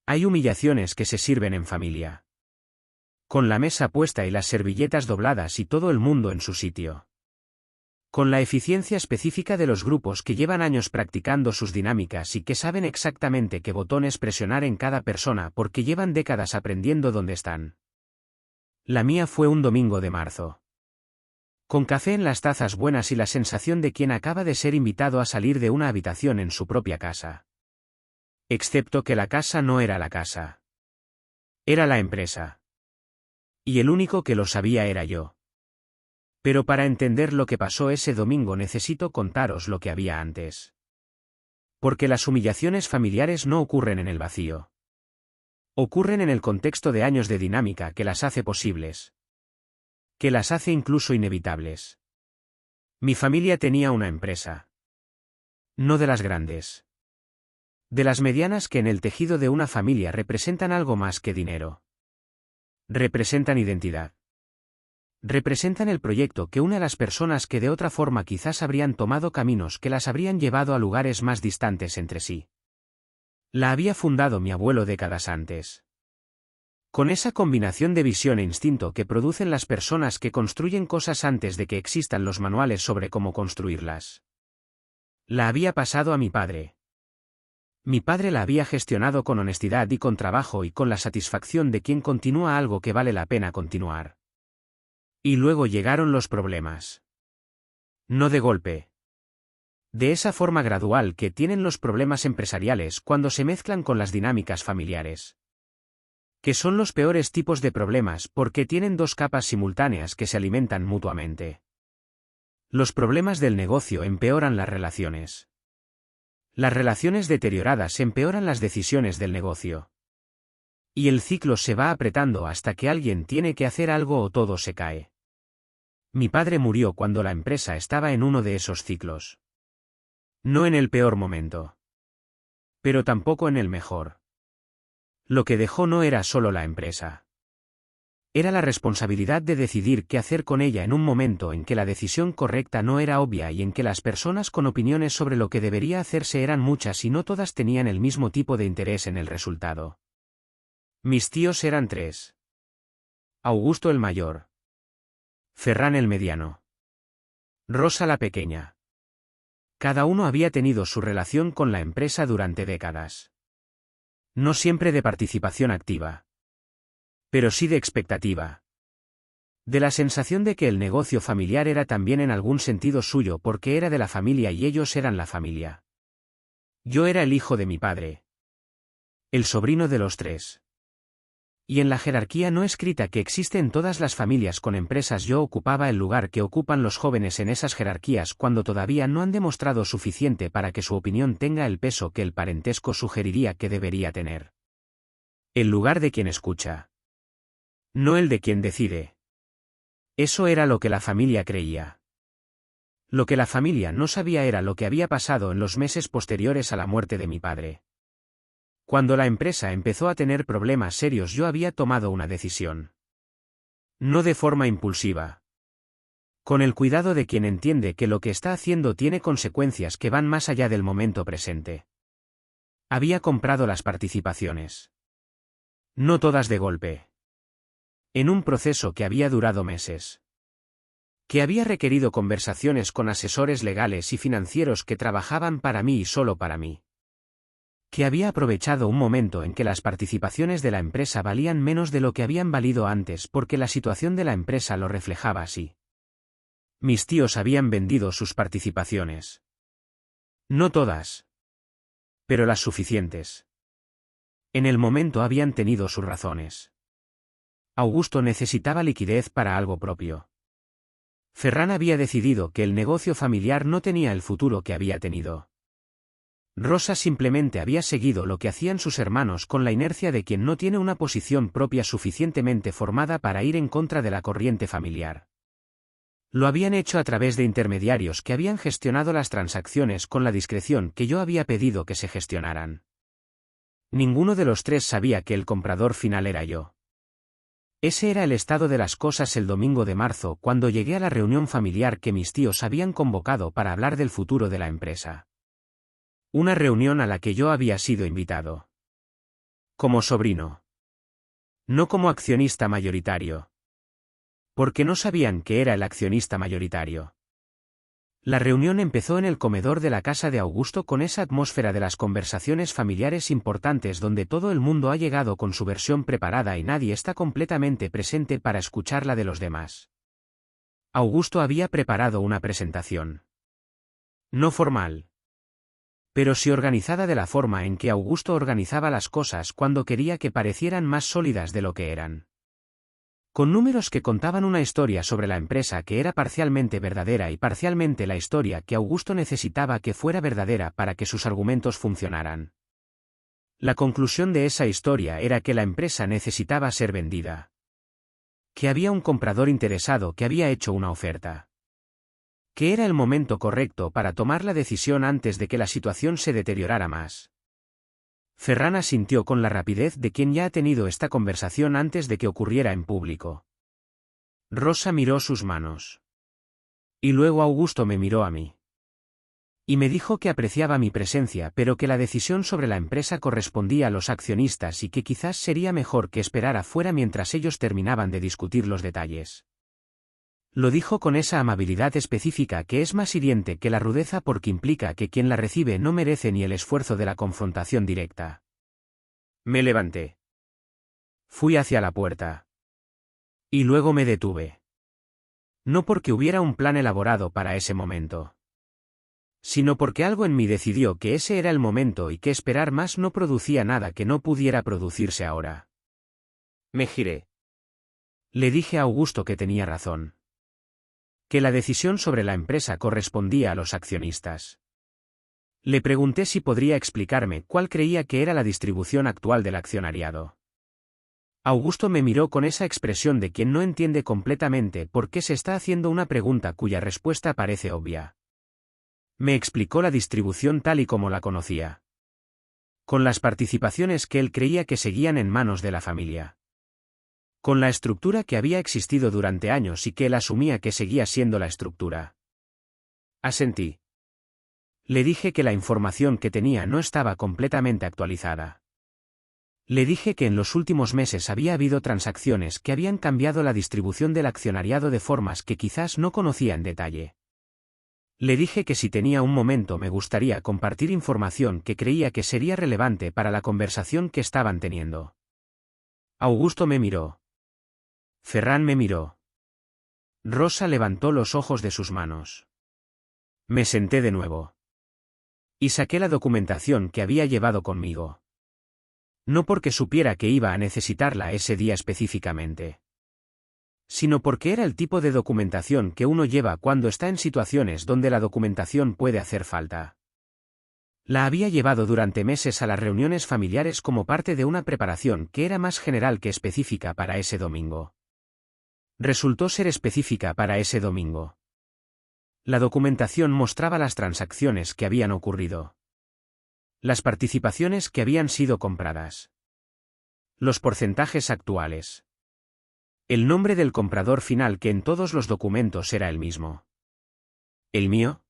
Hay humillaciones que se sirven en familia. Con la mesa puesta y las servilletas dobladas y todo el mundo en su sitio. Con la eficiencia específica de los grupos que llevan años practicando sus dinámicas y que saben exactamente qué botones presionar en cada persona porque llevan décadas aprendiendo dónde están. La mía fue un domingo de marzo. Con café en las tazas buenas y la sensación de quien acaba de ser invitado a salir de una habitación en su propia casa. Excepto que la casa no era la casa. Era la empresa. Y el único que lo sabía era yo. Pero para entender lo que pasó ese domingo necesito contaros lo que había antes. Porque las humillaciones familiares no ocurren en el vacío. Ocurren en el contexto de años de dinámica que las hace posibles. Que las hace incluso inevitables. Mi familia tenía una empresa. No de las grandes. De las medianas que en el tejido de una familia representan algo más que dinero. Representan identidad. Representan el proyecto que une a las personas que de otra forma quizás habrían tomado caminos que las habrían llevado a lugares más distantes entre sí. La había fundado mi abuelo décadas antes. Con esa combinación de visión e instinto que producen las personas que construyen cosas antes de que existan los manuales sobre cómo construirlas. La había pasado a mi padre. Mi padre la había gestionado con honestidad y con trabajo y con la satisfacción de quien continúa algo que vale la pena continuar. Y luego llegaron los problemas. No de golpe. De esa forma gradual que tienen los problemas empresariales cuando se mezclan con las dinámicas familiares. Que son los peores tipos de problemas porque tienen dos capas simultáneas que se alimentan mutuamente. Los problemas del negocio empeoran las relaciones. Las relaciones deterioradas empeoran las decisiones del negocio. Y el ciclo se va apretando hasta que alguien tiene que hacer algo o todo se cae. Mi padre murió cuando la empresa estaba en uno de esos ciclos. No en el peor momento. Pero tampoco en el mejor. Lo que dejó no era solo la empresa. Era la responsabilidad de decidir qué hacer con ella en un momento en que la decisión correcta no era obvia y en que las personas con opiniones sobre lo que debería hacerse eran muchas y no todas tenían el mismo tipo de interés en el resultado. Mis tíos eran tres. Augusto el mayor. Ferran el mediano. Rosa la pequeña. Cada uno había tenido su relación con la empresa durante décadas. No siempre de participación activa. Pero sí de expectativa. De la sensación de que el negocio familiar era también en algún sentido suyo porque era de la familia y ellos eran la familia. Yo era el hijo de mi padre. El sobrino de los tres. Y en la jerarquía no escrita que existe en todas las familias con empresas yo ocupaba el lugar que ocupan los jóvenes en esas jerarquías cuando todavía no han demostrado suficiente para que su opinión tenga el peso que el parentesco sugeriría que debería tener. El lugar de quien escucha. No el de quien decide. Eso era lo que la familia creía. Lo que la familia no sabía era lo que había pasado en los meses posteriores a la muerte de mi padre. Cuando la empresa empezó a tener problemas serios yo había tomado una decisión. No de forma impulsiva. Con el cuidado de quien entiende que lo que está haciendo tiene consecuencias que van más allá del momento presente. Había comprado las participaciones. No todas de golpe. En un proceso que había durado meses. Que había requerido conversaciones con asesores legales y financieros que trabajaban para mí y solo para mí. Que había aprovechado un momento en que las participaciones de la empresa valían menos de lo que habían valido antes porque la situación de la empresa lo reflejaba así. Mis tíos habían vendido sus participaciones. No todas. Pero las suficientes. En el momento habían tenido sus razones. Augusto necesitaba liquidez para algo propio. Ferran había decidido que el negocio familiar no tenía el futuro que había tenido. Rosa simplemente había seguido lo que hacían sus hermanos con la inercia de quien no tiene una posición propia suficientemente formada para ir en contra de la corriente familiar. Lo habían hecho a través de intermediarios que habían gestionado las transacciones con la discreción que yo había pedido que se gestionaran. Ninguno de los tres sabía que el comprador final era yo. Ese era el estado de las cosas el domingo de marzo cuando llegué a la reunión familiar que mis tíos habían convocado para hablar del futuro de la empresa. Una reunión a la que yo había sido invitado. Como sobrino. No como accionista mayoritario. Porque no sabían que era el accionista mayoritario. La reunión empezó en el comedor de la casa de Augusto con esa atmósfera de las conversaciones familiares importantes donde todo el mundo ha llegado con su versión preparada y nadie está completamente presente para escuchar la de los demás. Augusto había preparado una presentación. No formal. Pero sí organizada de la forma en que Augusto organizaba las cosas cuando quería que parecieran más sólidas de lo que eran. Con números que contaban una historia sobre la empresa que era parcialmente verdadera y parcialmente la historia que Augusto necesitaba que fuera verdadera para que sus argumentos funcionaran. La conclusión de esa historia era que la empresa necesitaba ser vendida. Que había un comprador interesado que había hecho una oferta. Que era el momento correcto para tomar la decisión antes de que la situación se deteriorara más. Ferran asintió con la rapidez de quien ya ha tenido esta conversación antes de que ocurriera en público. Rosa miró sus manos. Y luego Augusto me miró a mí. Y me dijo que apreciaba mi presencia pero que la decisión sobre la empresa correspondía a los accionistas y que quizás sería mejor que esperara fuera mientras ellos terminaban de discutir los detalles. Lo dijo con esa amabilidad específica que es más hiriente que la rudeza porque implica que quien la recibe no merece ni el esfuerzo de la confrontación directa. Me levanté. Fui hacia la puerta. Y luego me detuve. No porque hubiera un plan elaborado para ese momento. Sino porque algo en mí decidió que ese era el momento y que esperar más no producía nada que no pudiera producirse ahora. Me giré. Le dije a Augusto que tenía razón. Que la decisión sobre la empresa correspondía a los accionistas. Le pregunté si podría explicarme cuál creía que era la distribución actual del accionariado. Augusto me miró con esa expresión de quien no entiende completamente por qué se está haciendo una pregunta cuya respuesta parece obvia. Me explicó la distribución tal y como la conocía. Con las participaciones que él creía que seguían en manos de la familia. Con la estructura que había existido durante años y que él asumía que seguía siendo la estructura. Asentí. Le dije que la información que tenía no estaba completamente actualizada. Le dije que en los últimos meses había habido transacciones que habían cambiado la distribución del accionariado de formas que quizás no conocía en detalle. Le dije que si tenía un momento me gustaría compartir información que creía que sería relevante para la conversación que estaban teniendo. Augusto me miró. Ferran me miró. Rosa levantó los ojos de sus manos. Me senté de nuevo. Y saqué la documentación que había llevado conmigo. No porque supiera que iba a necesitarla ese día específicamente. Sino porque era el tipo de documentación que uno lleva cuando está en situaciones donde la documentación puede hacer falta. La había llevado durante meses a las reuniones familiares como parte de una preparación que era más general que específica para ese domingo. Resultó ser específica para ese domingo. La documentación mostraba las transacciones que habían ocurrido. Las participaciones que habían sido compradas. Los porcentajes actuales. El nombre del comprador final que en todos los documentos era el mismo. ¿El mío?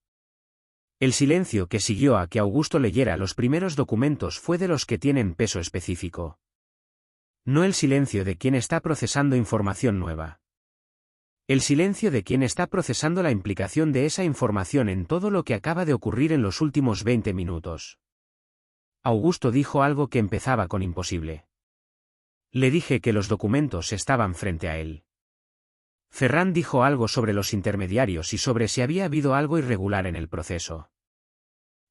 El silencio que siguió a que Augusto leyera los primeros documentos fue de los que tienen peso específico. No el silencio de quien está procesando información nueva. El silencio de quien está procesando la implicación de esa información en todo lo que acaba de ocurrir en los últimos 20 minutos. Augusto dijo algo que empezaba con imposible. Le dije que los documentos estaban frente a él. Ferran dijo algo sobre los intermediarios y sobre si había habido algo irregular en el proceso.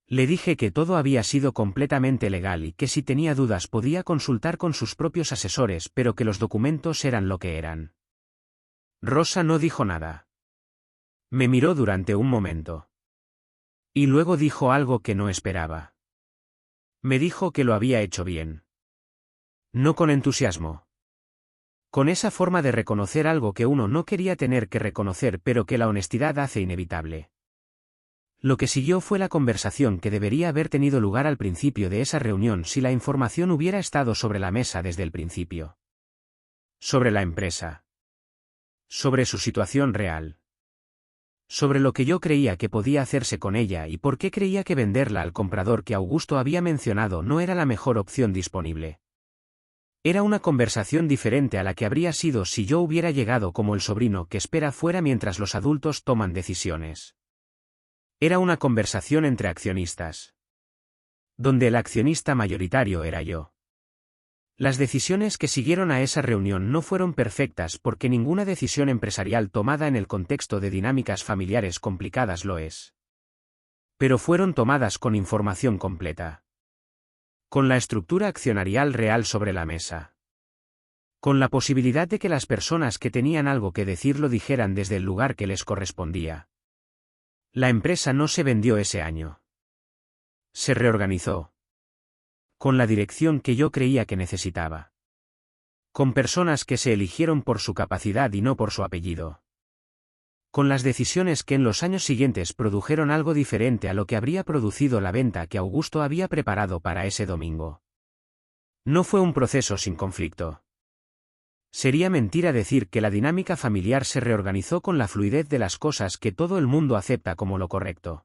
Le dije que todo había sido completamente legal y que si tenía dudas podía consultar con sus propios asesores, pero que los documentos eran lo que eran. Rosa no dijo nada. Me miró durante un momento. Y luego dijo algo que no esperaba. Me dijo que lo había hecho bien. No con entusiasmo. Con esa forma de reconocer algo que uno no quería tener que reconocer pero que la honestidad hace inevitable. Lo que siguió fue la conversación que debería haber tenido lugar al principio de esa reunión si la información hubiera estado sobre la mesa desde el principio. Sobre la empresa. Sobre su situación real. Sobre lo que yo creía que podía hacerse con ella y por qué creía que venderla al comprador que Augusto había mencionado no era la mejor opción disponible. Era una conversación diferente a la que habría sido si yo hubiera llegado como el sobrino que espera fuera mientras los adultos toman decisiones. Era una conversación entre accionistas, donde el accionista mayoritario era yo. Las decisiones que siguieron a esa reunión no fueron perfectas porque ninguna decisión empresarial tomada en el contexto de dinámicas familiares complicadas lo es. Pero fueron tomadas con información completa. Con la estructura accionarial real sobre la mesa. Con la posibilidad de que las personas que tenían algo que decir lo dijeran desde el lugar que les correspondía. La empresa no se vendió ese año. Se reorganizó. Con la dirección que yo creía que necesitaba. Con personas que se eligieron por su capacidad y no por su apellido. Con las decisiones que en los años siguientes produjeron algo diferente a lo que habría producido la venta que Augusto había preparado para ese domingo. No fue un proceso sin conflicto. Sería mentira decir que la dinámica familiar se reorganizó con la fluidez de las cosas que todo el mundo acepta como lo correcto.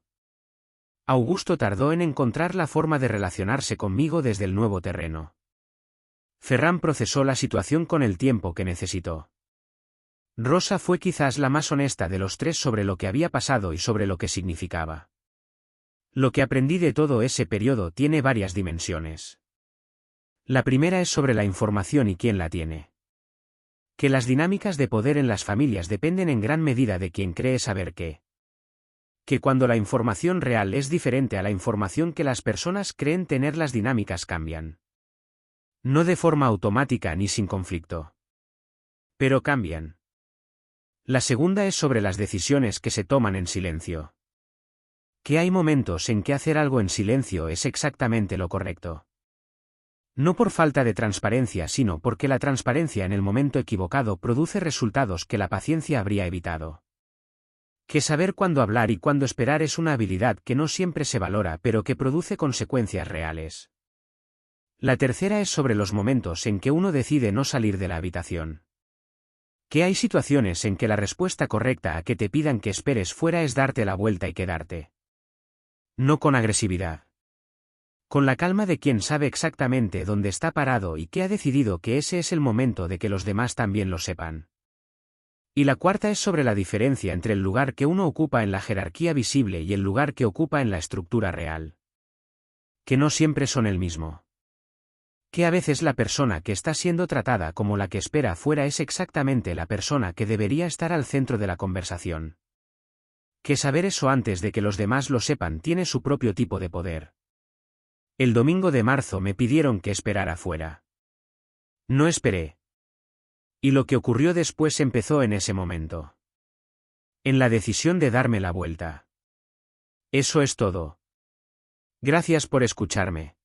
Augusto tardó en encontrar la forma de relacionarse conmigo desde el nuevo terreno. Ferran procesó la situación con el tiempo que necesitó. Rosa fue quizás la más honesta de los tres sobre lo que había pasado y sobre lo que significaba. Lo que aprendí de todo ese periodo tiene varias dimensiones. La primera es sobre la información y quién la tiene. Que las dinámicas de poder en las familias dependen en gran medida de quien cree saber qué. Que cuando la información real es diferente a la información que las personas creen tener, las dinámicas cambian. No de forma automática ni sin conflicto. Pero cambian. La segunda es sobre las decisiones que se toman en silencio. Que hay momentos en que hacer algo en silencio es exactamente lo correcto. No por falta de transparencia, sino porque la transparencia en el momento equivocado produce resultados que la paciencia habría evitado. Que saber cuándo hablar y cuándo esperar es una habilidad que no siempre se valora, pero que produce consecuencias reales. La tercera es sobre los momentos en que uno decide no salir de la habitación. Que hay situaciones en que la respuesta correcta a que te pidan que esperes fuera es darte la vuelta y quedarte. No con agresividad. Con la calma de quien sabe exactamente dónde está parado y que ha decidido que ese es el momento de que los demás también lo sepan. Y la cuarta es sobre la diferencia entre el lugar que uno ocupa en la jerarquía visible y el lugar que ocupa en la estructura real. Que no siempre son el mismo. Que a veces la persona que está siendo tratada como la que espera afuera es exactamente la persona que debería estar al centro de la conversación. Que saber eso antes de que los demás lo sepan tiene su propio tipo de poder. El domingo de marzo me pidieron que esperara afuera. No esperé. Y lo que ocurrió después empezó en ese momento. En la decisión de darme la vuelta. Eso es todo. Gracias por escucharme.